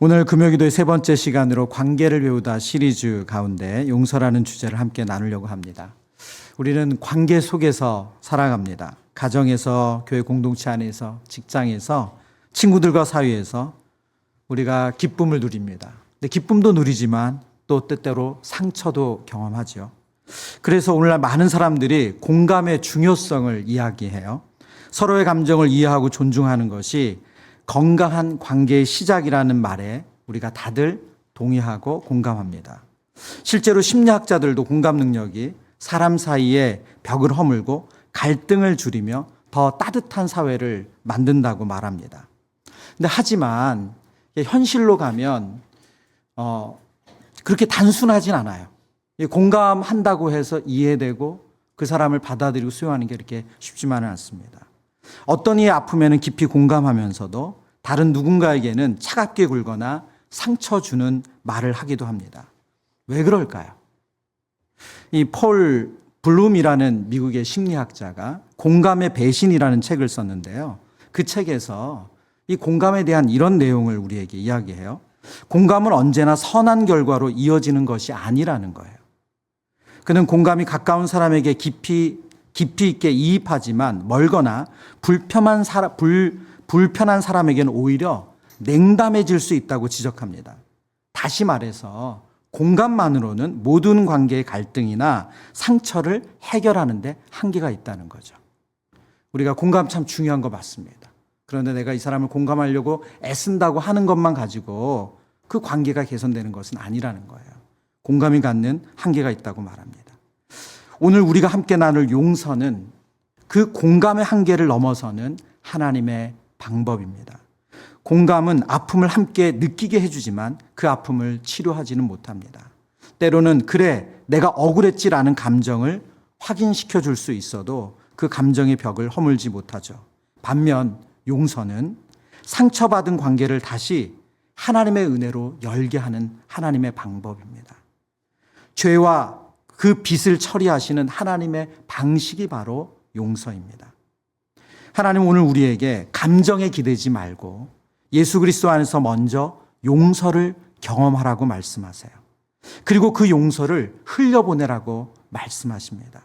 오늘 금요기도의 세 번째 시간으로 관계를 배우다 시리즈 가운데 용서라는 주제를 함께 나누려고 합니다. 우리는 관계 속에서 살아갑니다. 가정에서, 교회 공동체 안에서, 직장에서, 친구들과 사이에서 우리가 기쁨을 누립니다. 근데 기쁨도 누리지만 또 때때로 상처도 경험하죠. 그래서 오늘날 많은 사람들이 공감의 중요성을 이야기해요. 서로의 감정을 이해하고 존중하는 것이 건강한 관계의 시작이라는 말에 우리가 다들 동의하고 공감합니다. 실제로 심리학자들도 공감 능력이 사람 사이에 벽을 허물고 갈등을 줄이며 더 따뜻한 사회를 만든다고 말합니다. 근데 하지만 현실로 가면 그렇게 단순하진 않아요. 공감한다고 해서 이해되고 그 사람을 받아들이고 수용하는 게 이렇게 쉽지만은 않습니다. 어떤 이의 아픔에는 깊이 공감하면서도 다른 누군가에게는 차갑게 굴거나 상처 주는 말을 하기도 합니다. 왜 그럴까요? 이 폴 블룸이라는 미국의 심리학자가 공감의 배신이라는 책을 썼는데요. 그 책에서 이 공감에 대한 이런 내용을 우리에게 이야기해요. 공감은 언제나 선한 결과로 이어지는 것이 아니라는 거예요. 그는 공감이 가까운 사람에게 깊이 있게 이입하지만 멀거나 불편한 사람에게는 오히려 냉담해질 수 있다고 지적합니다. 다시 말해서 공감만으로는 모든 관계의 갈등이나 상처를 해결하는 데 한계가 있다는 거죠. 우리가 공감 참 중요한 거 맞습니다. 그런데 내가 이 사람을 공감하려고 애쓴다고 하는 것만 가지고 그 관계가 개선되는 것은 아니라는 거예요. 공감이 갖는 한계가 있다고 말합니다. 오늘 우리가 함께 나눌 용서는 그 공감의 한계를 넘어서는 하나님의 방법입니다. 공감은 아픔을 함께 느끼게 해주지만 그 아픔을 치료하지는 못합니다. 때로는 그래 내가 억울했지라는 감정을 확인시켜 줄 수 있어도 그 감정의 벽을 허물지 못하죠. 반면 용서는 상처받은 관계를 다시 하나님의 은혜로 열게 하는 하나님의 방법입니다. 죄와 그 빚을 처리하시는 하나님의 방식이 바로 용서입니다. 하나님 오늘 우리에게 감정에 기대지 말고 예수 그리스도 안에서 먼저 용서를 경험하라고 말씀하세요. 그리고 그 용서를 흘려보내라고 말씀하십니다.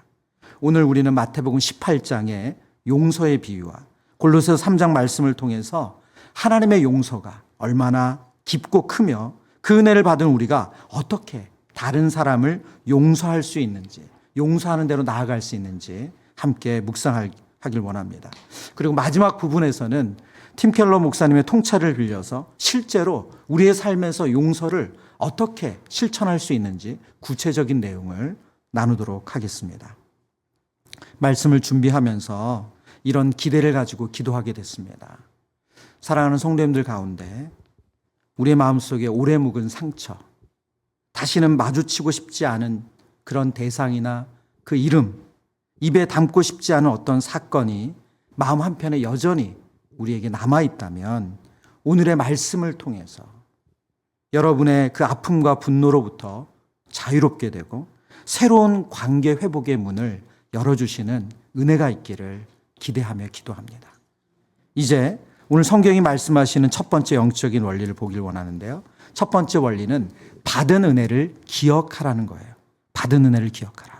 오늘 우리는 마태복음 18장의 용서의 비유와 골로새서 3장 말씀을 통해서 하나님의 용서가 얼마나 깊고 크며 그 은혜를 받은 우리가 어떻게 다른 사람을 용서할 수 있는지, 용서하는 대로 나아갈 수 있는지 함께 묵상하길 원합니다. 그리고 마지막 부분에서는 팀 켈러 목사님의 통찰을 빌려서 실제로 우리의 삶에서 용서를 어떻게 실천할 수 있는지 구체적인 내용을 나누도록 하겠습니다. 말씀을 준비하면서 이런 기대를 가지고 기도하게 됐습니다. 사랑하는 성도님들 가운데 우리의 마음속에 오래 묵은 상처, 다시는 마주치고 싶지 않은 그런 대상이나 그 이름, 입에 담고 싶지 않은 어떤 사건이 마음 한편에 여전히 우리에게 남아있다면 오늘의 말씀을 통해서 여러분의 그 아픔과 분노로부터 자유롭게 되고 새로운 관계 회복의 문을 열어주시는 은혜가 있기를 기대하며 기도합니다. 이제 오늘 성경이 말씀하시는 첫 번째 영적인 원리를 보길 원하는데요. 첫 번째 원리는 받은 은혜를 기억하라는 거예요. 받은 은혜를 기억하라.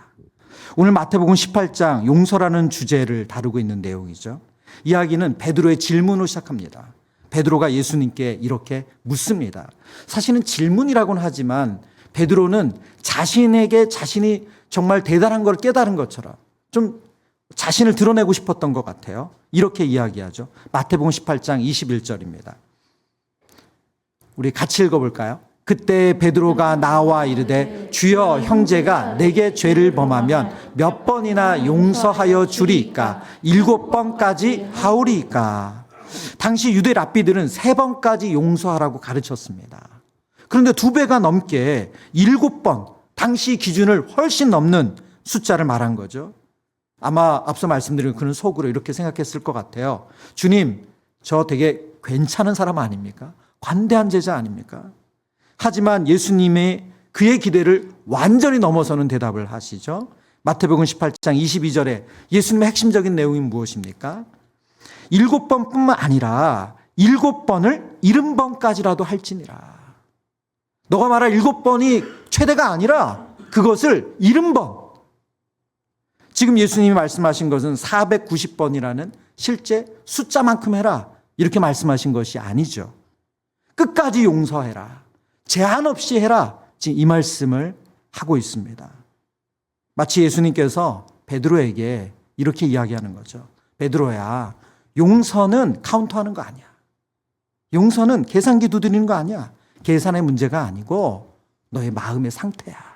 오늘 마태복음 18장 용서라는 주제를 다루고 있는 내용이죠. 이야기는 베드로의 질문으로 시작합니다. 베드로가 예수님께 이렇게 묻습니다. 사실은 질문이라고는 하지만 베드로는 자신에게 자신이 정말 대단한 걸 깨달은 것처럼 좀 자신을 드러내고 싶었던 것 같아요. 이렇게 이야기하죠. 마태복음 18장 21절입니다. 우리 같이 읽어볼까요? 그때 베드로가 나와 이르되 주여 형제가 내게 죄를 범하면 몇 번이나 용서하여 주리이까? 7번까지 하오리이까? 당시 유대 랍비들은 3번까지 용서하라고 가르쳤습니다. 그런데 2배가 넘게 7번, 당시 기준을 훨씬 넘는 숫자를 말한 거죠. 아마 앞서 말씀드린 그는 속으로 이렇게 생각했을 것 같아요. 주님, 저 되게 괜찮은 사람 아닙니까? 관대한 제자 아닙니까? 하지만 예수님의 그의 기대를 완전히 넘어서는 대답을 하시죠. 마태복음 18장 22절에 예수님의 핵심적인 내용이 무엇입니까? 7번뿐만 아니라 7번을 70번까지라도 할지니라. 너가 말할 7번이 최대가 아니라 그것을 70번. 지금 예수님이 말씀하신 것은 490번이라는 실제 숫자만큼 해라, 이렇게 말씀하신 것이 아니죠. 끝까지 용서해라, 제한 없이 해라, 지금 이 말씀을 하고 있습니다. 마치 예수님께서 베드로에게 이렇게 이야기하는 거죠. 베드로야, 용서는 카운트하는 거 아니야. 용서는 계산기 두드리는 거 아니야. 계산의 문제가 아니고 너의 마음의 상태야.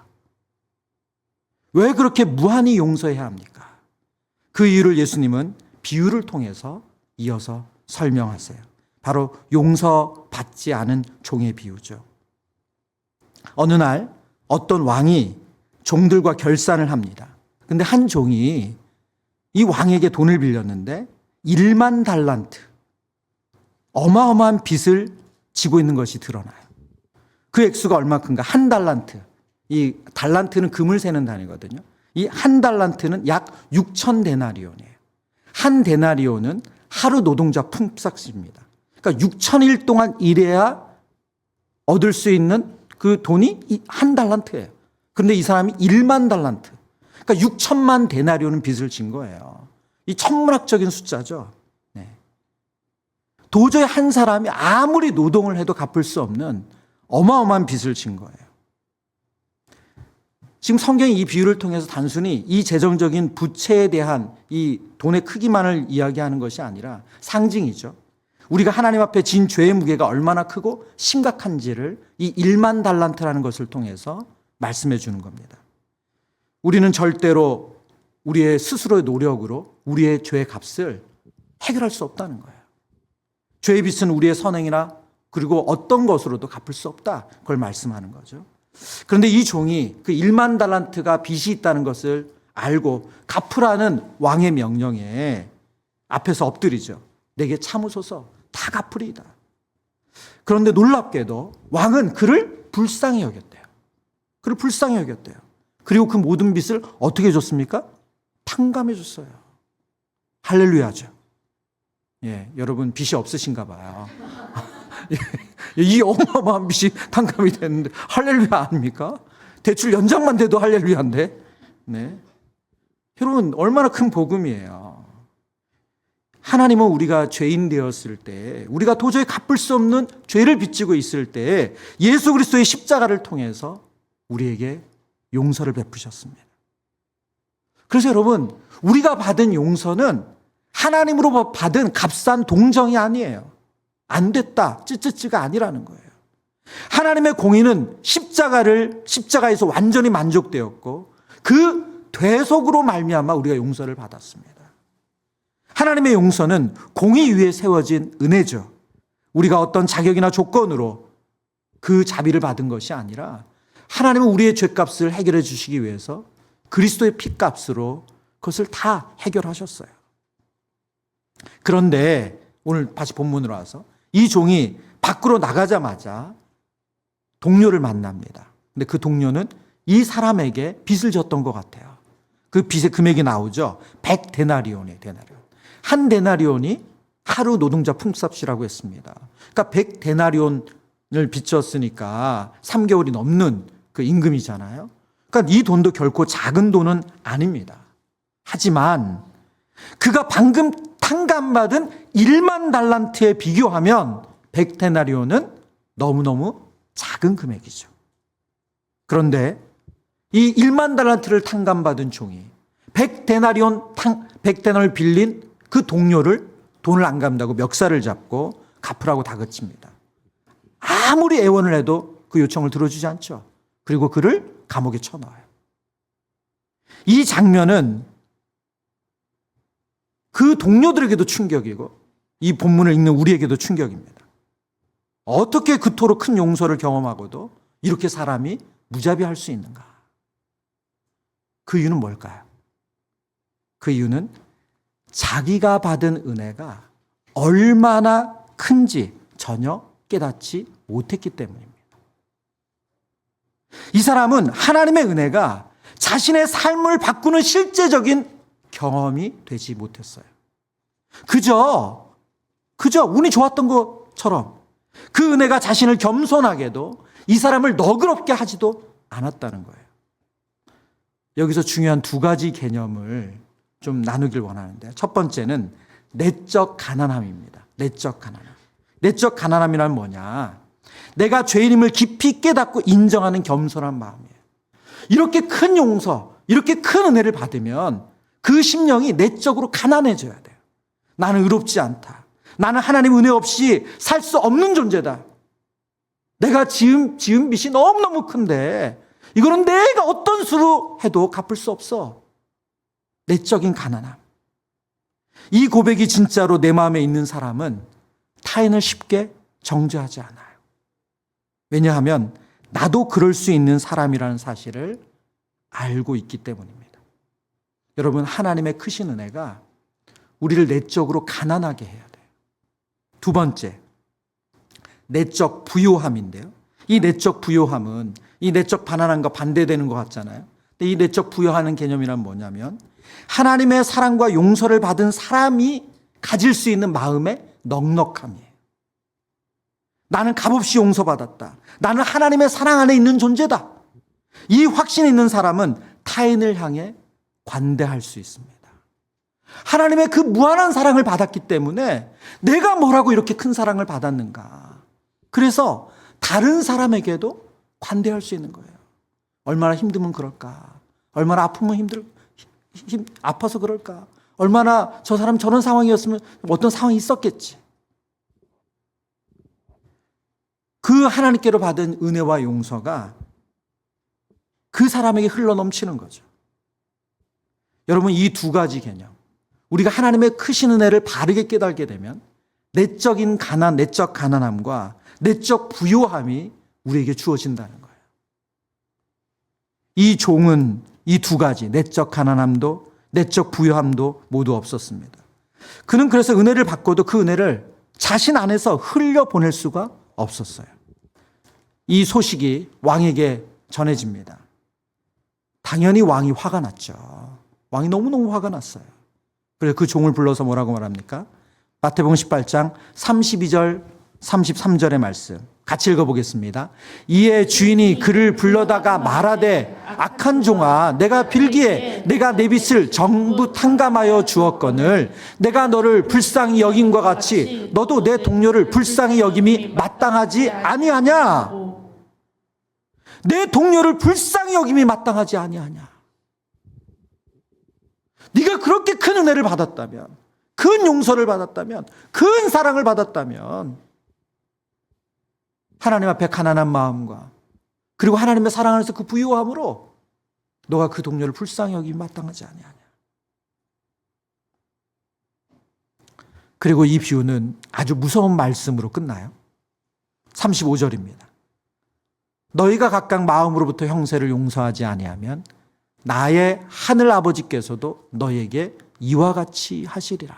왜 그렇게 무한히 용서해야 합니까? 그 이유를 예수님은 비유를 통해서 이어서 설명하세요. 바로 용서받지 않은 종의 비유죠. 어느 날 어떤 왕이 종들과 결산을 합니다. 근데 한 종이 이 왕에게 돈을 빌렸는데 1만 달란트, 어마어마한 빚을 지고 있는 것이 드러나요. 그 액수가 얼마큼가? 한 달란트. 이 달란트는 금을 세는 단위거든요. 이 한 달란트는 약 6천 데나리온이에요. 한 데나리온은 하루 노동자 품삯입니다. 그러니까 6천일 동안 일해야 얻을 수 있는 그 돈이 한 달란트예요. 그런데 이 사람이 1만 달란트. 그러니까 6천만 데나리온은 빚을 진 거예요. 이 천문학적인 숫자죠. 네. 도저히 한 사람이 아무리 노동을 해도 갚을 수 없는 어마어마한 빚을 진 거예요. 지금 성경이 이 비유를 통해서 단순히 이 재정적인 부채에 대한 이 돈의 크기만을 이야기하는 것이 아니라 상징이죠. 우리가 하나님 앞에 진 죄의 무게가 얼마나 크고 심각한지를 이 1만 달란트라는 것을 통해서 말씀해 주는 겁니다. 우리는 절대로 우리의 스스로의 노력으로 우리의 죄의 값을 해결할 수 없다는 거예요. 죄의 빚은 우리의 선행이나 그리고 어떤 것으로도 갚을 수 없다, 그걸 말씀하는 거죠. 그런데 이 종이 그 1만 달란트가 빚이 있다는 것을 알고 갚으라는 왕의 명령에 앞에서 엎드리죠. 내게 참으소서, 다 갚으리이다. 그런데 놀랍게도 왕은 그를 불쌍히 여겼대요. 그를 불쌍히 여겼대요. 그리고 그 모든 빚을 어떻게 해줬습니까? 탕감해 줬어요. 할렐루야죠. 예, 여러분 빚이 없으신가 봐요. 이 어마어마한 빚이 탕감이 됐는데 할렐루야 아닙니까? 대출 연장만 돼도 할렐루야인데. 네. 여러분 얼마나 큰 복음이에요. 하나님은 우리가 죄인 되었을 때, 우리가 도저히 갚을 수 없는 죄를 빚지고 있을 때 예수 그리스도의 십자가를 통해서 우리에게 용서를 베푸셨습니다. 그래서 여러분, 우리가 받은 용서는 하나님으로 받은 값싼 동정이 아니에요. 안 됐다, 찌찌찌가 아니라는 거예요. 하나님의 공의는 십자가에서 완전히 만족되었고 그 대속으로 말미암아 우리가 용서를 받았습니다. 하나님의 용서는 공의 위에 세워진 은혜죠. 우리가 어떤 자격이나 조건으로 그 자비를 받은 것이 아니라 하나님은 우리의 죄값을 해결해 주시기 위해서 그리스도의 피값으로 그것을 다 해결하셨어요. 그런데 오늘 다시 본문으로 와서 이 종이 밖으로 나가자마자 동료를 만납니다. 근데 그 동료는 이 사람에게 빚을 졌던 것 같아요. 그 빚의 금액이 나오죠. 100데나리온이에요. 데나리온. 한 데나리온이 하루 노동자 품삯이라고 했습니다. 그러니까 100데나리온을 빚졌으니까 3개월이 넘는 그 임금이잖아요. 그러니까 이 돈도 결코 작은 돈은 아닙니다. 하지만 그가 방금 탕감받은 1만 달란트에 비교하면 100데나리온은 너무너무 작은 금액이죠. 그런데 이 1만 달란트를 탕감받은 종이 100데나리온을 빌린 그 동료를 돈을 안 갚는다고 멱살을 잡고 갚으라고 다그칩니다. 아무리 애원을 해도 그 요청을 들어주지 않죠. 그리고 그를 감옥에 쳐넣어요. 이 장면은 그 동료들에게도 충격이고 이 본문을 읽는 우리에게도 충격입니다. 어떻게 그토록 큰 용서를 경험하고도 이렇게 사람이 무자비할 수 있는가? 그 이유는 뭘까요? 그 이유는 자기가 받은 은혜가 얼마나 큰지 전혀 깨닫지 못했기 때문입니다. 이 사람은 하나님의 은혜가 자신의 삶을 바꾸는 실제적인 경험이 되지 못했어요. 그저 운이 좋았던 거 것처럼 그 은혜가 자신을 겸손하게도 이 사람을 너그럽게 하지도 않았다는 거예요. 여기서 중요한 두 가지 개념을 좀 나누길 원하는데, 첫 번째는 내적 가난함입니다. 내적 가난함. 내적 가난함이란 뭐냐? 내가 죄인임을 깊이 깨닫고 인정하는 겸손한 마음이에요. 이렇게 큰 용서, 이렇게 큰 은혜를 받으면 그 심령이 내적으로 가난해져야 돼요. 나는 의롭지 않다. 나는 하나님 은혜 없이 살 수 없는 존재다. 내가 지은 빚이 너무너무 큰데 이거는 내가 어떤 수로 해도 갚을 수 없어. 내적인 가난함. 이 고백이 진짜로 내 마음에 있는 사람은 타인을 쉽게 정죄하지 않아요. 왜냐하면 나도 그럴 수 있는 사람이라는 사실을 알고 있기 때문입니다. 여러분, 하나님의 크신 은혜가 우리를 내적으로 가난하게 해야 돼요. 두 번째, 내적 부요함인데요. 이 내적 부요함은 이 내적 가난함과 반대되는 것 같잖아요. 근데 이 내적 부요하는 개념이란 뭐냐면 하나님의 사랑과 용서를 받은 사람이 가질 수 있는 마음의 넉넉함이에요. 나는 값없이 용서받았다. 나는 하나님의 사랑 안에 있는 존재다. 이 확신이 있는 사람은 타인을 향해 관대할 수 있습니다. 하나님의 그 무한한 사랑을 받았기 때문에 내가 뭐라고 이렇게 큰 사랑을 받았는가. 그래서 다른 사람에게도 관대할 수 있는 거예요. 얼마나 힘들면 그럴까. 얼마나 아프면 아파서 그럴까. 얼마나 저 사람 저런 상황이었으면 어떤 상황이 있었겠지. 그 하나님께로 받은 은혜와 용서가 그 사람에게 흘러넘치는 거죠. 여러분, 이 두 가지 개념, 우리가 하나님의 크신 은혜를 바르게 깨닫게 되면 내적 가난함과 내적 부요함이 우리에게 주어진다는 거예요. 이 종은 이 두 가지, 내적 가난함도 내적 부요함도 모두 없었습니다. 그는 그래서 은혜를 받고도 그 은혜를 자신 안에서 흘려보낼 수가 없었어요. 이 소식이 왕에게 전해집니다. 당연히 왕이 화가 났죠. 왕이 너무너무 화가 났어요. 그래서 그 종을 불러서 뭐라고 말합니까? 마태복음 18장 32절 33절의 말씀 같이 읽어보겠습니다. 이에 주인이 그를 불러다가 말하되 악한 종아, 내가 빌기에 내가 내 빚을 전부 탕감하여 주었거늘 내가 너를 불쌍히 여김과 같이 너도 내 동료를 불쌍히 여김이 마땅하지 아니하냐? 내 동료를 불쌍히 여김이 마땅하지 아니하냐? 네가 그렇게 큰 은혜를 받았다면, 큰 용서를 받았다면, 큰 사랑을 받았다면 하나님 앞에 가난한 마음과 그리고 하나님의 사랑 안에서 그 부유함으로 너가 그 동료를 불쌍히 여김이 마땅하지 아니하냐. 그리고 이 비유는 아주 무서운 말씀으로 끝나요. 35절입니다. 너희가 각각 마음으로부터 형제를 용서하지 아니하면 나의 하늘 아버지께서도 너희에게 이와 같이 하시리라.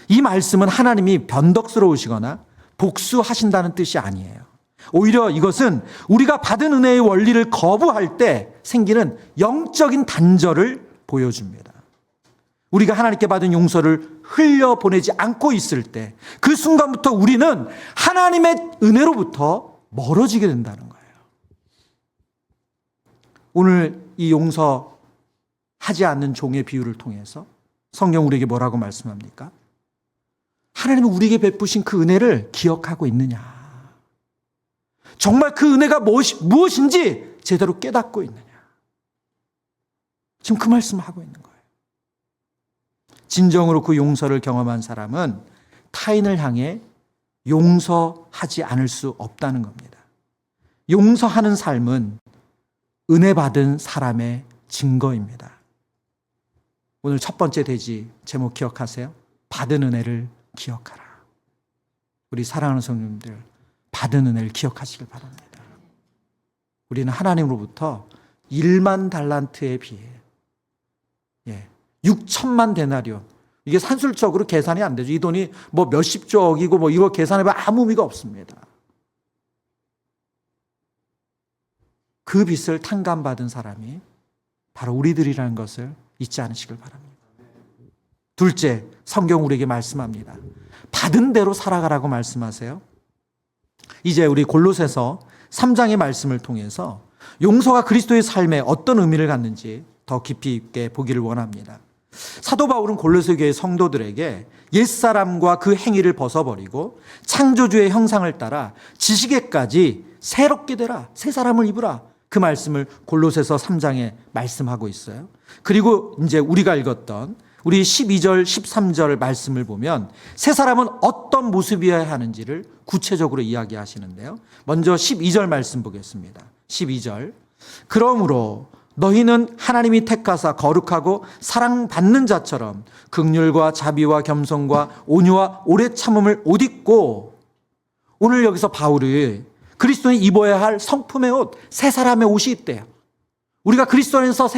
이 말씀은 하나님이 변덕스러우시거나 복수하신다는 뜻이 아니에요. 오히려 이것은 우리가 받은 은혜의 원리를 거부할 때 생기는 영적인 단절을 보여줍니다. 우리가 하나님께 받은 용서를 흘려보내지 않고 있을 때 그 순간부터 우리는 하나님의 은혜로부터 멀어지게 된다는 거예요. 오늘 이 용서하지 않는 종의 비유를 통해서 성경 우리에게 뭐라고 말씀합니까? 하나님은 우리에게 베푸신 그 은혜를 기억하고 있느냐? 정말 그 은혜가 무엇인지 제대로 깨닫고 있느냐? 지금 그 말씀을 하고 있는 거예요. 진정으로 그 용서를 경험한 사람은 타인을 향해 용서하지 않을 수 없다는 겁니다. 용서하는 삶은 은혜 받은 사람의 증거입니다. 오늘 첫 번째 대지 제목 기억하세요? 받은 은혜를 기억하라. 우리 사랑하는 성도님들, 받은 은혜를 기억하시길 바랍니다. 우리는 하나님으로부터 1만 달란트에 비해 6천만 데나리온, 이게 산술적으로 계산이 안 되죠. 이 돈이 뭐 몇십조억이고 뭐 이거 계산해봐 아무 의미가 없습니다. 그 빚을 탕감받은 사람이 바로 우리들이라는 것을 잊지 않으시길 바랍니다. 둘째, 성경 우리에게 말씀합니다. 받은 대로 살아가라고 말씀하세요. 이제 우리 골로새서 3장의 말씀을 통해서 용서가 그리스도의 삶에 어떤 의미를 갖는지 더 깊이 있게 보기를 원합니다. 사도 바울은 골로새 교회 성도들에게 옛사람과 그 행위를 벗어버리고 창조주의 형상을 따라 지식에까지 새롭게 되라, 새 사람을 입으라, 그 말씀을 골로새서 3장에 말씀하고 있어요. 그리고 이제 우리가 읽었던 우리 12절, 13절 말씀을 보면 새 사람은 어떤 모습이어야 하는지를 구체적으로 이야기하시는데요. 먼저 12절 말씀 보겠습니다. 12절. 그러므로 너희는 하나님이 택하사 거룩하고 사랑받는 자처럼 긍휼과 자비와 겸손과 온유와 오래 참음을 옷 입고, 오늘 여기서 바울이 그리스도인이 입어야 할 성품의 옷, 새 사람의 옷이 있대요. 우리가 그리스도 안에서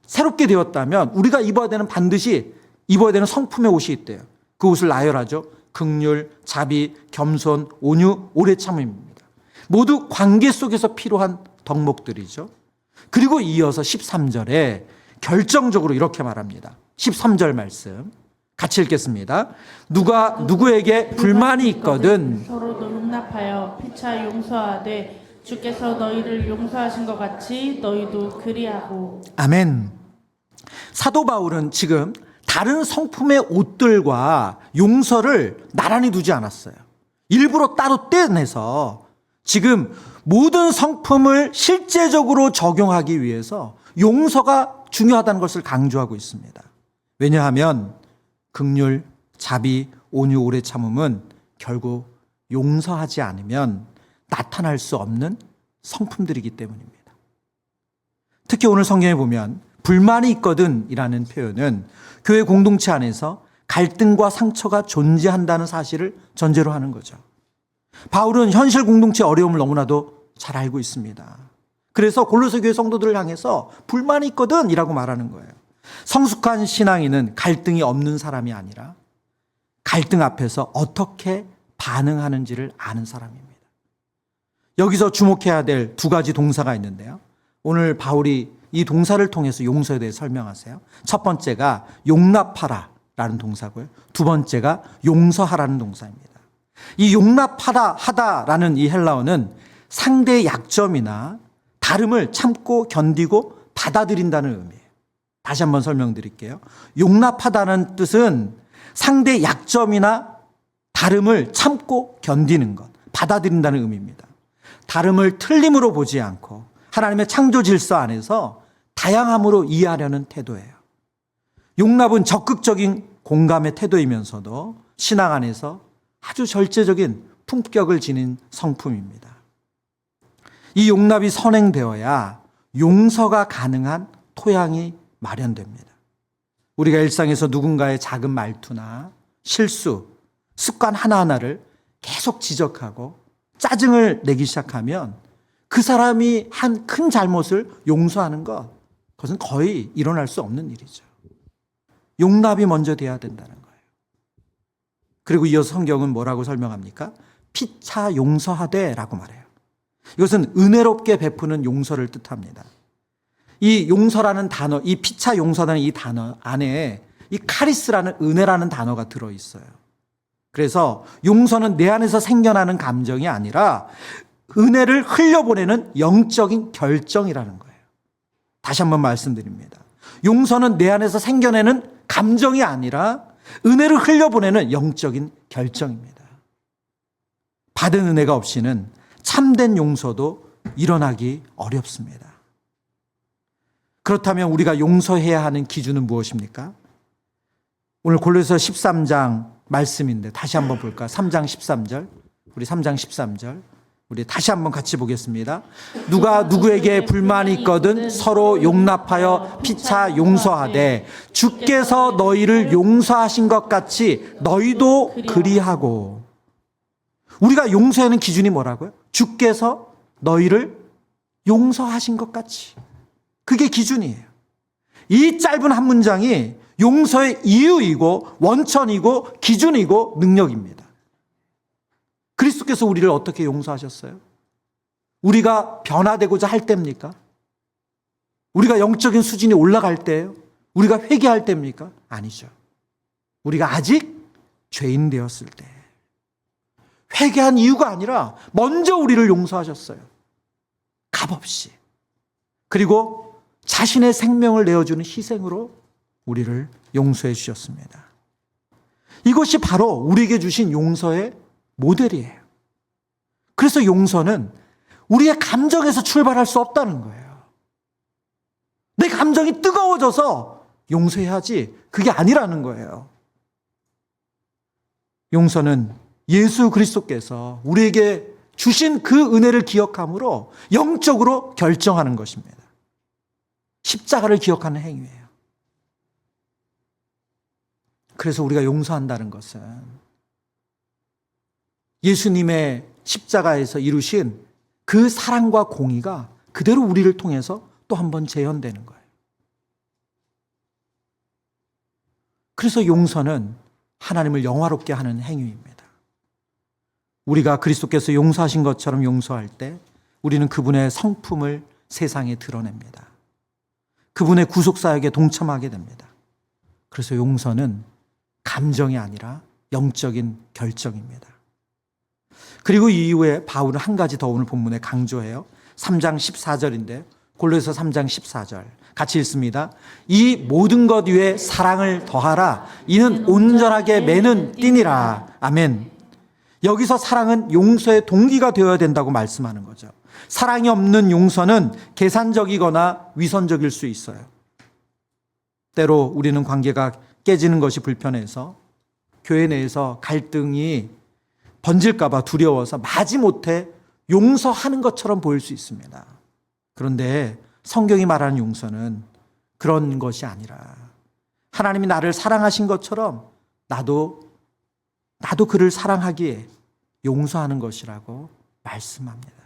새롭게 되었다면 우리가 입어야 되는, 반드시 입어야 되는 성품의 옷이 있대요. 그 옷을 나열하죠. 긍휼, 자비, 겸손, 온유, 오래 참음입니다. 모두 관계 속에서 필요한 덕목들이죠. 그리고 이어서 13절에 결정적으로 이렇게 말합니다. 13절 말씀 같이 읽겠습니다. 누가 누구에게 불만이 있거든 서로 용납하여 피차 용서하되 주께서 너희를 용서하신 것 같이 너희도 그리하고. 아멘. 사도 바울은 지금 다른 성품의 옷들과 용서를 나란히 두지 않았어요. 일부러 따로 떼내서 지금 모든 성품을 실제적으로 적용하기 위해서 용서가 중요하다는 것을 강조하고 있습니다. 왜냐하면 긍휼, 자비, 온유, 오래 참음은 결국 용서하지 않으면 나타날 수 없는 성품들이기 때문입니다. 특히 오늘 성경에 보면 불만이 있거든 이라는 표현은 교회 공동체 안에서 갈등과 상처가 존재한다는 사실을 전제로 하는 거죠. 바울은 현실 공동체 어려움을 너무나도 잘 알고 있습니다. 그래서 골로새 교회 성도들을 향해서 불만이 있거든 이라고 말하는 거예요. 성숙한 신앙인은 갈등이 없는 사람이 아니라 갈등 앞에서 어떻게 반응하는지를 아는 사람입니다. 여기서 주목해야 될 두 가지 동사가 있는데요. 오늘 바울이 이 동사를 통해서 용서에 대해 설명하세요. 첫 번째가 용납하라라는 동사고요. 두 번째가 용서하라는 동사입니다. 이 용납하다라는 이 헬라어는 상대의 약점이나 다름을 참고 견디고 받아들인다는 의미예요. 다시 한번 설명드릴게요. 용납하다는 뜻은 상대의 약점이나 다름을 참고 견디는 것, 받아들인다는 의미입니다. 다름을 틀림으로 보지 않고 하나님의 창조 질서 안에서 다양함으로 이해하려는 태도예요. 용납은 적극적인 공감의 태도이면서도 신앙 안에서 아주 절제적인 품격을 지닌 성품입니다. 이 용납이 선행되어야 용서가 가능한 토양이 마련됩니다. 우리가 일상에서 누군가의 작은 말투나 실수, 습관 하나하나를 계속 지적하고 짜증을 내기 시작하면 그 사람이 한 큰 잘못을 용서하는 것, 그것은 거의 일어날 수 없는 일이죠. 용납이 먼저 돼야 된다는 거예요. 그리고 이어서 성경은 뭐라고 설명합니까? 피차 용서하되라고 말해요. 이것은 은혜롭게 베푸는 용서를 뜻합니다. 이 용서라는 단어, 이 피차 용서라는 이 단어 안에 이 카리스라는 은혜라는 단어가 들어있어요. 그래서 용서는 내 안에서 생겨나는 감정이 아니라 은혜를 흘려보내는 영적인 결정이라는 거예요. 다시 한번 말씀드립니다. 용서는 내 안에서 생겨내는 감정이 아니라 은혜를 흘려보내는 영적인 결정입니다. 받은 은혜가 없이는 참된 용서도 일어나기 어렵습니다. 그렇다면 우리가 용서해야 하는 기준은 무엇입니까? 오늘 골로새 13장 말씀인데 다시 한번 볼까? 3장 13절. 우리 3장 13절. 우리 다시 한번 같이 보겠습니다. 누가 누구에게 불만이 있거든 서로 용납하여 피차 용서하되 주께서 너희를 용서하신 것 같이 너희도 그리하고. 우리가 용서하는 기준이 뭐라고요? 주께서 너희를 용서하신 것 같이. 그게 기준이에요. 이 짧은 한 문장이 용서의 이유이고 원천이고 기준이고 능력입니다. 그리스도께서 우리를 어떻게 용서하셨어요? 우리가 변화되고자 할 때입니까? 우리가 영적인 수준이 올라갈 때예요? 우리가 회개할 때입니까? 아니죠. 우리가 아직 죄인 되었을 때. 회개한 이유가 아니라 먼저 우리를 용서하셨어요. 값없이. 그리고 자신의 생명을 내어주는 희생으로 우리를 용서해 주셨습니다. 이것이 바로 우리에게 주신 용서의 모델이에요. 그래서 용서는 우리의 감정에서 출발할 수 없다는 거예요. 내 감정이 뜨거워져서 용서해야지 그게 아니라는 거예요. 용서는 예수 그리스도께서 우리에게 주신 그 은혜를 기억함으로 영적으로 결정하는 것입니다. 십자가를 기억하는 행위예요. 그래서 우리가 용서한다는 것은 예수님의 십자가에서 이루신 그 사랑과 공의가 그대로 우리를 통해서 또 한 번 재현되는 거예요. 그래서 용서는 하나님을 영화롭게 하는 행위입니다. 우리가 그리스도께서 용서하신 것처럼 용서할 때 우리는 그분의 성품을 세상에 드러냅니다. 그분의 구속사역에 동참하게 됩니다. 그래서 용서는 감정이 아니라 영적인 결정입니다. 그리고 이 이후에 바울은 한 가지 더 오늘 본문에 강조해요. 3장 14절인데 골로새서 3장 14절 같이 읽습니다. 이 모든 것 위에 사랑을 더하라. 이는 온전하게 매는 띠니라. 아멘. 여기서 사랑은 용서의 동기가 되어야 된다고 말씀하는 거죠. 사랑이 없는 용서는 계산적이거나 위선적일 수 있어요. 때로 우리는 관계가 깨지는 것이 불편해서 교회 내에서 갈등이 번질까 봐 두려워서 마지못해 용서하는 것처럼 보일 수 있습니다. 그런데 성경이 말하는 용서는 그런 것이 아니라 하나님이 나를 사랑하신 것처럼 나도 그를 사랑하기에 용서하는 것이라고 말씀합니다.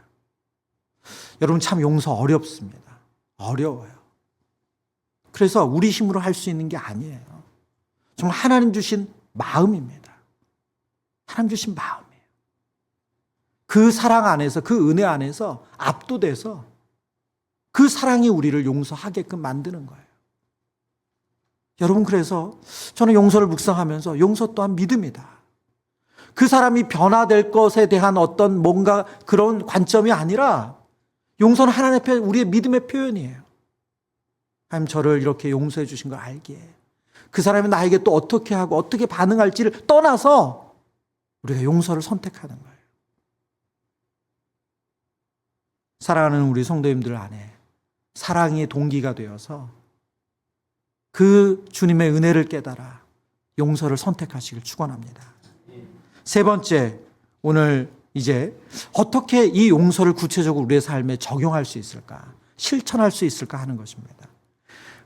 여러분 참 용서 어렵습니다. 어려워요. 그래서 우리 힘으로 할 수 있는 게 아니에요. 정말 하나님 주신 마음입니다. 하나님 주신 마음이에요. 그 사랑 안에서, 그 은혜 안에서 압도돼서 그 사랑이 우리를 용서하게끔 만드는 거예요. 여러분 그래서 저는 용서를 묵상하면서 용서 또한 믿음이다. 그 사람이 변화될 것에 대한 어떤 뭔가 그런 관점이 아니라 용서는 하나님 앞에 우리의 믿음의 표현이에요. 하나님 저를 이렇게 용서해 주신 걸 알기에 그 사람이 나에게 또 어떻게 하고 어떻게 반응할지를 떠나서 우리가 용서를 선택하는 거예요. 사랑하는 우리 성도님들 안에 사랑의 동기가 되어서 그 주님의 은혜를 깨달아 용서를 선택하시길 축원합니다. 세 번째, 오늘 이제 어떻게 이 용서를 구체적으로 우리의 삶에 적용할 수 있을까, 실천할 수 있을까 하는 것입니다.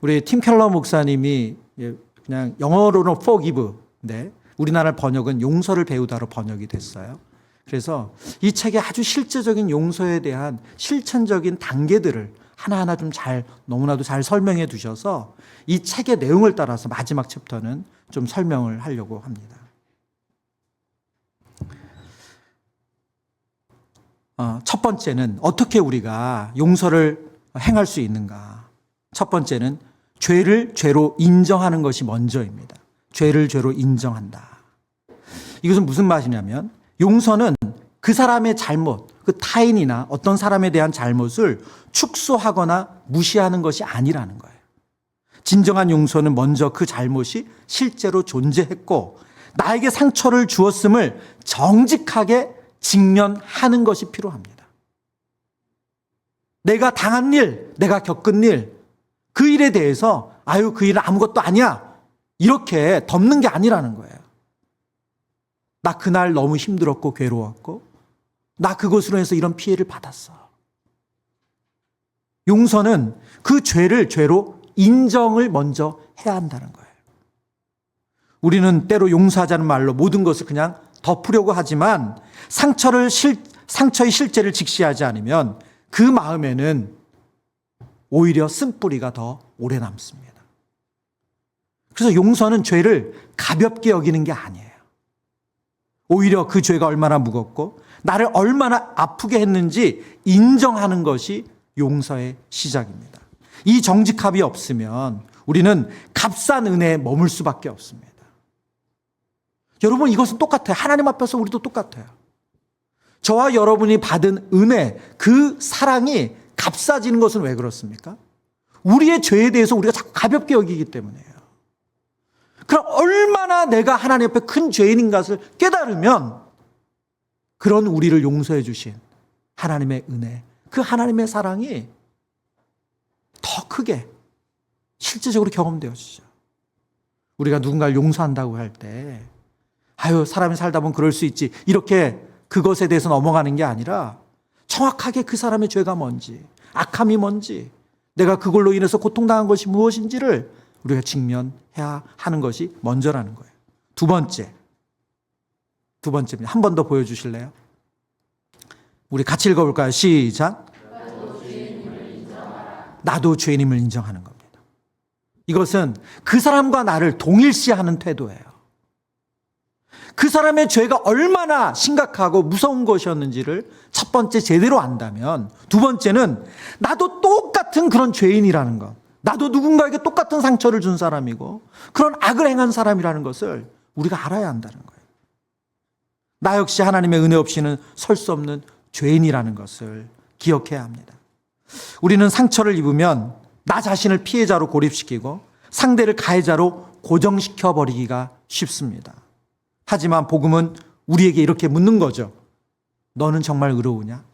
우리 팀 켈러 목사님이 그냥 영어로는 forgive인데 우리나라 번역은 용서를 배우다로 번역이 됐어요. 그래서 이 책에 아주 실제적인 용서에 대한 실천적인 단계들을 하나하나 좀 너무나도 잘 설명해 두셔서 이 책의 내용을 따라서 마지막 챕터는 좀 설명을 하려고 합니다. 첫 번째는 어떻게 우리가 용서를 행할 수 있는가. 첫 번째는 죄를 죄로 인정하는 것이 먼저입니다. 죄를 죄로 인정한다. 이것은 무슨 말이냐면 용서는 그 사람의 잘못, 그 타인이나 어떤 사람에 대한 잘못을 축소하거나 무시하는 것이 아니라는 거예요. 진정한 용서는 먼저 그 잘못이 실제로 존재했고 나에게 상처를 주었음을 정직하게 직면하는 것이 필요합니다. 내가 당한 일, 내가 겪은 일, 그 일에 대해서 그 일은 아무것도 아니야 이렇게 덮는 게 아니라는 거예요. 나 그날 너무 힘들었고 괴로웠고 나 그것으로 해서 이런 피해를 받았어. 용서는 그 죄를 죄로 인정을 먼저 해야 한다는 거예요. 우리는 때로 용서하자는 말로 모든 것을 그냥 덮으려고 하지만 상처의 실제를 직시하지 않으면 그 마음에는 오히려 쓴뿌리가 더 오래 남습니다. 그래서 용서는 죄를 가볍게 여기는 게 아니에요. 오히려 그 죄가 얼마나 무겁고 나를 얼마나 아프게 했는지 인정하는 것이 용서의 시작입니다. 이 정직함이 없으면 우리는 값싼 은혜에 머물 수밖에 없습니다. 여러분, 이것은 똑같아요. 하나님 앞에서 우리도 똑같아요. 저와 여러분이 받은 은혜, 그 사랑이 값싸지는 것은 왜 그렇습니까? 우리의 죄에 대해서 우리가 자꾸 가볍게 여기기 때문이에요. 그럼 얼마나 내가 하나님 앞에 큰 죄인인 것을 깨달으면 그런 우리를 용서해 주신 하나님의 은혜, 그 하나님의 사랑이 더 크게 실제적으로 경험되어지죠. 우리가 누군가를 용서한다고 할 때 아유, 사람이 살다 보면 그럴 수 있지, 이렇게 그것에 대해서 넘어가는 게 아니라 정확하게 그 사람의 죄가 뭔지, 악함이 뭔지, 내가 그걸로 인해서 고통당한 것이 무엇인지를 우리가 직면해야 하는 것이 먼저라는 거예요. 두 번째입니다. 한 번 더 보여주실래요? 우리 같이 읽어볼까요? 시작. 나도 죄인임을 인정하는 겁니다. 이것은 그 사람과 나를 동일시하는 태도예요. 그 사람의 죄가 얼마나 심각하고 무서운 것이었는지를 첫 번째 제대로 안다면, 두 번째는 나도 똑같은 그런 죄인이라는 것, 나도 누군가에게 똑같은 상처를 준 사람이고 그런 악을 행한 사람이라는 것을 우리가 알아야 한다는 거예요. 나 역시 하나님의 은혜 없이는 설 수 없는 죄인이라는 것을 기억해야 합니다. 우리는 상처를 입으면 나 자신을 피해자로 고립시키고 상대를 가해자로 고정시켜 버리기가 쉽습니다. 하지만 복음은 우리에게 이렇게 묻는 거죠. 너는 정말 의로우냐?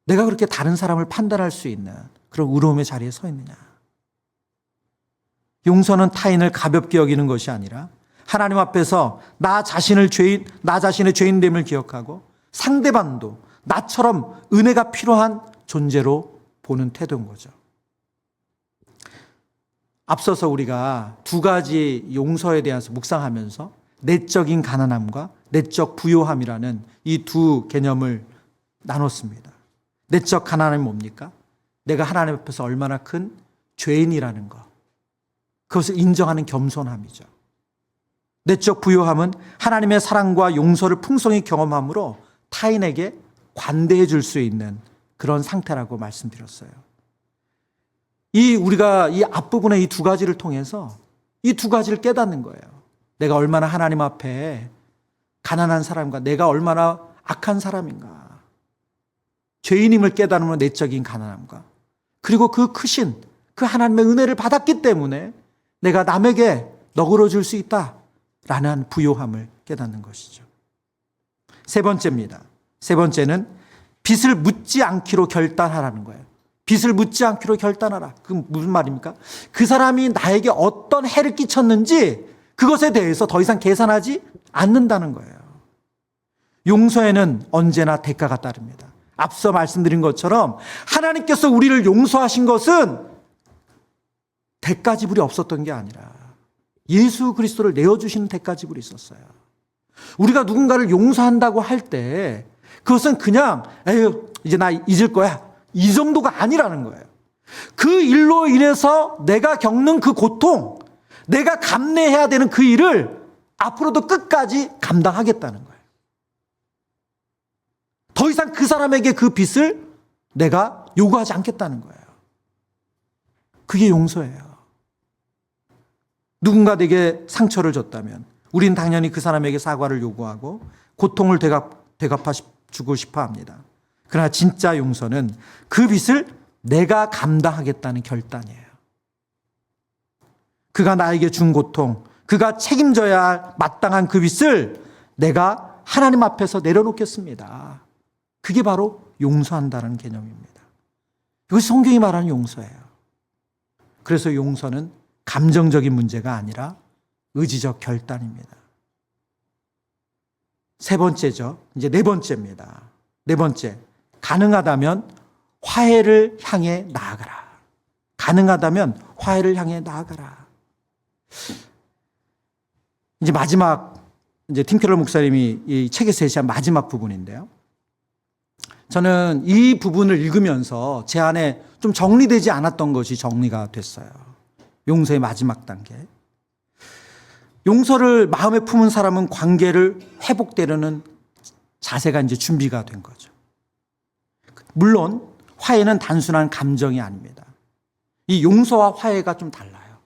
내가 그렇게 다른 사람을 판단할 수 있는 그런 의로움의 자리에 서 있느냐? 용서는 타인을 가볍게 여기는 것이 아니라 하나님 앞에서 나 자신의 죄인됨을 기억하고 상대방도 나처럼 은혜가 필요한 존재로 보는 태도인 거죠. 앞서서 우리가 두 가지 용서에 대해서 묵상하면서 내적인 가난함과 내적 부요함이라는 이 두 개념을 나눴습니다. 내적 가난함이 뭡니까? 내가 하나님 앞에서 얼마나 큰 죄인이라는 것, 그것을 인정하는 겸손함이죠. 내적 부요함은 하나님의 사랑과 용서를 풍성히 경험함으로 타인에게 관대해 줄 수 있는 그런 상태라고 말씀드렸어요. 우리가 이 앞부분의 이 두 가지를 통해서 이 두 가지를 깨닫는 거예요. 내가 얼마나 하나님 앞에 가난한 사람과 내가 얼마나 악한 사람인가. 죄인임을 깨달으면 내적인 가난함과 그리고 그 크신 그 하나님의 은혜를 받았기 때문에 내가 남에게 너그러 줄 수 있다라는 부요함을 깨닫는 것이죠. 세 번째입니다. 세 번째는 빚을 묻지 않기로 결단하라는 거예요. 빚을 묻지 않기로 결단하라. 그건 무슨 말입니까? 그 사람이 나에게 어떤 해를 끼쳤는지 그것에 대해서 더 이상 계산하지 않는다는 거예요. 용서에는 언제나 대가가 따릅니다. 앞서 말씀드린 것처럼 하나님께서 우리를 용서하신 것은 대가 지불이 없었던 게 아니라 예수 그리스도를 내어주시는 대가 지불이 있었어요. 우리가 누군가를 용서한다고 할 때 그것은 그냥 에휴 이제 나 잊을 거야, 이 정도가 아니라는 거예요. 그 일로 인해서 내가 겪는 그 고통, 내가 감내해야 되는 그 일을 앞으로도 끝까지 감당하겠다는 거예요. 더 이상 그 사람에게 그 빚을 내가 요구하지 않겠다는 거예요. 그게 용서예요. 누군가 내게 상처를 줬다면 우린 당연히 그 사람에게 사과를 요구하고 고통을 되갚아 주고 싶어 합니다. 그러나 진짜 용서는 그 빚을 내가 감당하겠다는 결단이에요. 그가 나에게 준 고통, 그가 책임져야 할 마땅한 그 빚을 내가 하나님 앞에서 내려놓겠습니다. 그게 바로 용서한다는 개념입니다. 이것이 성경이 말하는 용서예요. 그래서 용서는 감정적인 문제가 아니라 의지적 결단입니다. 세 번째죠. 이제 네 번째입니다. 네 번째. 가능하다면 화해를 향해 나아가라. 가능하다면 화해를 향해 나아가라. 이제 마지막, 이제 팀 캐럴 목사님이 이 책에 제시한 마지막 부분인데요. 저는 이 부분을 읽으면서 제 안에 좀 정리되지 않았던 것이 정리가 됐어요. 용서의 마지막 단계. 용서를 마음에 품은 사람은 관계를 회복되려는 자세가 이제 준비가 된 거죠. 물론 화해는 단순한 감정이 아닙니다. 이 용서와 화해가 좀 달라요.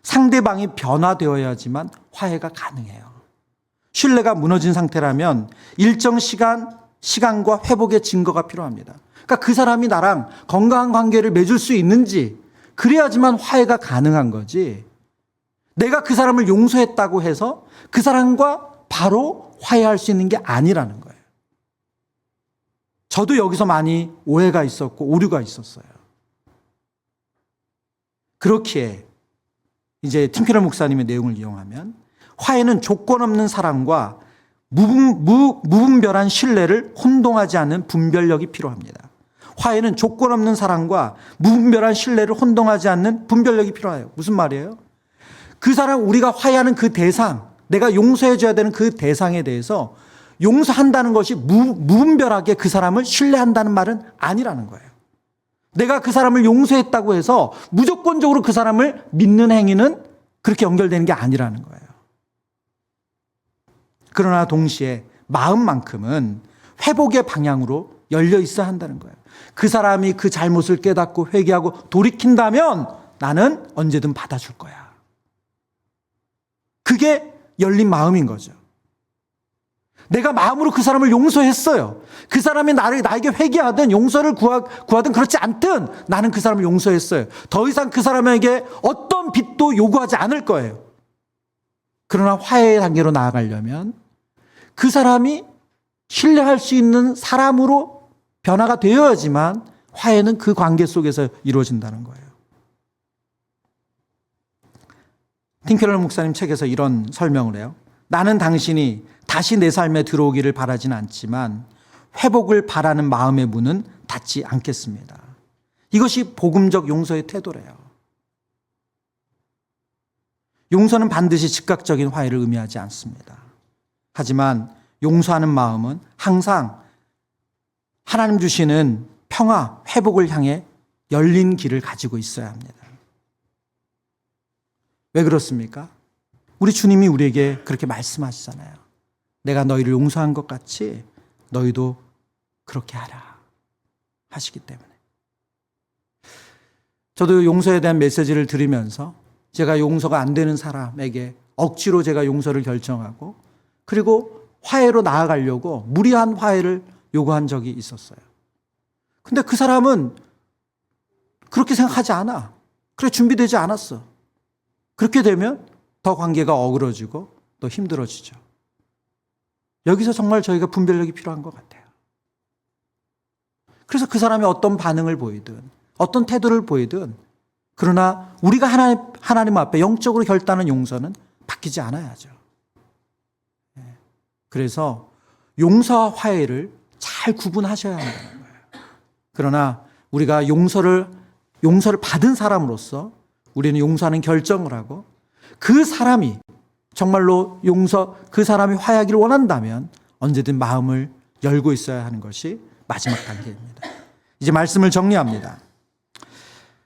상대방이 변화되어야지만 화해가 가능해요. 신뢰가 무너진 상태라면 일정 시간과 회복의 증거가 필요합니다. 그러니까 그 사람이 나랑 건강한 관계를 맺을 수 있는지, 그래야지만 화해가 가능한 거지. 내가 그 사람을 용서했다고 해서 그 사람과 바로 화해할 수 있는 게 아니라는 거예요. 저도 여기서 많이 오해가 있었고 오류가 있었어요. 그렇기에 이제 팀케러 목사님의 내용을 이용하면 화해는 조건 없는 사랑과 무분별한 신뢰를 혼동하지 않는 분별력이 필요합니다. 화해는 조건 없는 사랑과 무분별한 신뢰를 혼동하지 않는 분별력이 필요해요. 무슨 말이에요? 그 사람, 우리가 화해하는 그 대상, 내가 용서해줘야 되는 그 대상에 대해서 용서한다는 것이 무분별하게 그 사람을 신뢰한다는 말은 아니라는 거예요. 내가 그 사람을 용서했다고 해서 무조건적으로 그 사람을 믿는 행위는 그렇게 연결되는 게 아니라는 거예요. 그러나 동시에 마음만큼은 회복의 방향으로 열려 있어야 한다는 거예요. 그 사람이 그 잘못을 깨닫고 회개하고 돌이킨다면 나는 언제든 받아줄 거야. 그게 열린 마음인 거죠. 내가 마음으로 그 사람을 용서했어요. 그 사람이 나에게 회개하든 용서를 구하든 그렇지 않든 나는 그 사람을 용서했어요. 더 이상 그 사람에게 어떤 빚도 요구하지 않을 거예요. 그러나 화해의 단계로 나아가려면 그 사람이 신뢰할 수 있는 사람으로 변화가 되어야지만 화해는 그 관계 속에서 이루어진다는 거예요. 팀케러 목사님 책에서 이런 설명을 해요. 나는 당신이 다시 내 삶에 들어오기를 바라진 않지만 회복을 바라는 마음의 문은 닫지 않겠습니다. 이것이 복음적 용서의 태도래요. 용서는 반드시 즉각적인 화해를 의미하지 않습니다. 하지만 용서하는 마음은 항상 하나님 주시는 평화, 회복을 향해 열린 길을 가지고 있어야 합니다. 왜 그렇습니까? 우리 주님이 우리에게 그렇게 말씀하시잖아요. 내가 너희를 용서한 것 같이 너희도 그렇게 하라 하시기 때문에. 저도 용서에 대한 메시지를 들으면서 제가 용서가 안 되는 사람에게 억지로 제가 용서를 결정하고 그리고 화해로 나아가려고 무리한 화해를 요구한 적이 있었어요. 근데 그 사람은 그렇게 생각하지 않아. 그래, 준비되지 않았어. 그렇게 되면 더 관계가 어그러지고 또 힘들어지죠. 여기서 정말 저희가 분별력이 필요한 것 같아요. 그래서 그 사람이 어떤 반응을 보이든 어떤 태도를 보이든 그러나 우리가 하나님 앞에 영적으로 결단한 용서는 바뀌지 않아야죠. 그래서 용서와 화해를 잘 구분하셔야 한다는 거예요. 그러나 우리가 용서를 받은 사람으로서 우리는 용서하는 결정을 하고 그 사람이 정말로 그 사람이 화해하기를 원한다면 언제든 마음을 열고 있어야 하는 것이 마지막 단계입니다. 이제 말씀을 정리합니다.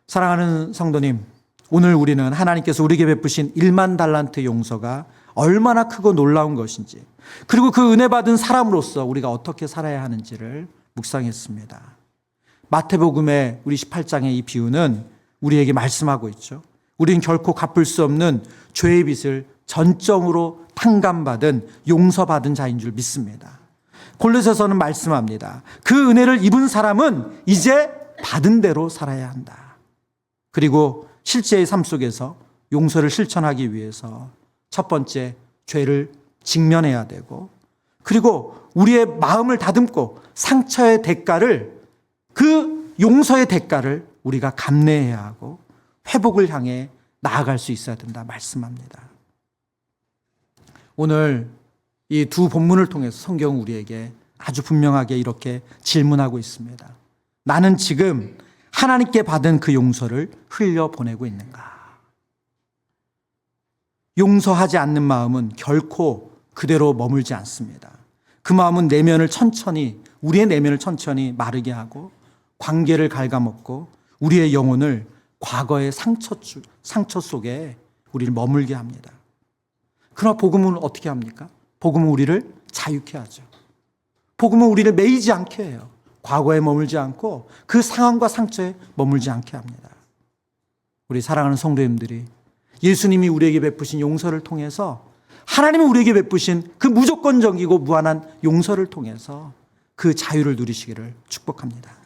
사랑하는 성도님, 오늘 우리는 하나님께서 우리에게 베푸신 1만 달란트 용서가 얼마나 크고 놀라운 것인지, 그리고 그 은혜 받은 사람으로서 우리가 어떻게 살아야 하는지를 묵상했습니다. 마태복음의 우리 18장의 이 비유는 우리에게 말씀하고 있죠. 우리는 결코 갚을 수 없는 죄의 빚을 전적으로 탕감받은 용서받은 자인 줄 믿습니다. 골로새서는 말씀합니다. 그 은혜를 입은 사람은 이제 받은 대로 살아야 한다. 그리고 실제의 삶 속에서 용서를 실천하기 위해서 첫 번째, 죄를 직면해야 되고, 그리고 우리의 마음을 다듬고 상처의 대가를, 그 용서의 대가를 우리가 감내해야 하고 회복을 향해 나아갈 수 있어야 된다 말씀합니다. 오늘 이 두 본문을 통해서 성경은 우리에게 아주 분명하게 이렇게 질문하고 있습니다. 나는 지금 하나님께 받은 그 용서를 흘려보내고 있는가? 용서하지 않는 마음은 결코 그대로 머물지 않습니다. 그 마음은 우리의 내면을 천천히 마르게 하고 관계를 갉아먹고 우리의 영혼을 과거의 상처 속에 우리를 머물게 합니다. 그러나 복음은 어떻게 합니까? 복음은 우리를 자유케 하죠. 복음은 우리를 매이지 않게 해요. 과거에 머물지 않고 그 상황과 상처에 머물지 않게 합니다. 우리 사랑하는 성도님들이 예수님이 우리에게 베푸신 용서를 통해서 하나님이 우리에게 베푸신 그 무조건적이고 무한한 용서를 통해서 그 자유를 누리시기를 축복합니다.